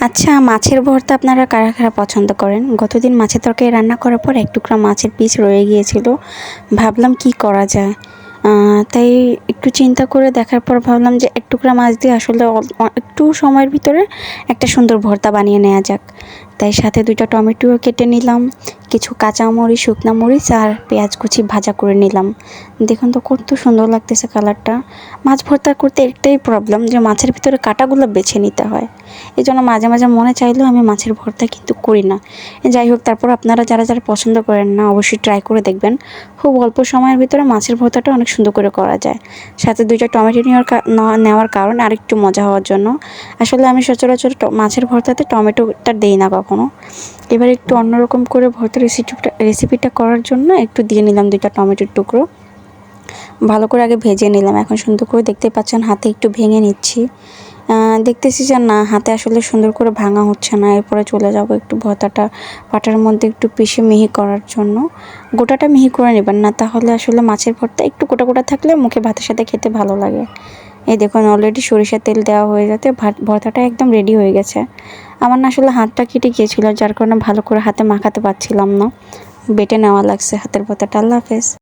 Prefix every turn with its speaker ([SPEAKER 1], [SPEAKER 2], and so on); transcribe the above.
[SPEAKER 1] আচ্ছা, মাছের ভর্তা আপনারা কারা কারা পছন্দ করেন? গতদিন মাছের তরকারি রান্না করার পর এক টুকরা মাছের পিস রয়ে গিয়েছিল। ভাবলাম কি করা যায়। তাই একটু চিন্তা করে দেখার পর ভাবলাম যে এক টুকরা মাছ দিয়ে আসলে একটু সময়ের ভিতরে একটা সুন্দর ভর্তা বানিয়ে নেওয়া যাক। তাই সাথে ২টা টমেটোও কেটে নিলাম, কিছু কাঁচামরিচ, শুকনা মরিচ আর পেঁয়াজ কুচি ভাজা করে নিলাম। দেখুন তো কত সুন্দর লাগতেছে কালারটা। মাছ ভর্তা করতে একটাই প্রবলেম যে মাছের ভিতরে কাঁটাগুলো বেছে নিতে হয়। এজন্য মাঝে মাঝে মনে চাইলেও আমি মাছের ভর্তা কিন্তু করি না। যাই হোক, তারপর আপনারা যারা যারা পছন্দ করেন না অবশ্যই ট্রাই করে দেখবেন। খুব অল্প সময়ের ভিতরে মাছের ভর্তাটা অনেক সুন্দর করে করা যায়। সাথে ২টা টমেটো নেওয়ার কারণ আরেকটু মজা হওয়ার জন্য। আসলে আমি সচরাচর মাছের ভর্তাতে টমেটোটা দেই না কখনো। এবার একটু অন্যরকম করে ভর্তার রেসিপিটা করার জন্য একটু দিয়ে নিলাম ২টা টমেটোর টুকরো। ভালো করে আগে ভেজে নিলাম। এখন সুন্দর করে দেখতে পাচ্ছেন হাতে একটু ভেঙে নিচ্ছি। দেখতেছি যে না, হাতে আসলে সুন্দর করে ভাঙা হচ্ছে না। এরপরে চলে যাব একটু ভর্তাটা পাটার মধ্যে একটু পিষে মিহি করার জন্য। গোটাটা মিহি করে নেবেন না, তাহলে আসলে মাছের ভর্তা একটু গোটা গোটা থাকলে মুখে ভাতের সাথে খেতে ভালো লাগে। এই দেখুন অলরেডি সরিষার তেল দেওয়া হয়ে যেতে ভর্তাটা একদম রেডি হয়ে গেছে। আমার না আসলে হাতটা কেটে গিয়েছিল, যার কারণে ভালো করে হাতে মাখাতে পারছিলাম না। বেটে নেওয়া লাগছে হাতের ভর্তাটা। আল্লাহ হাফেজ।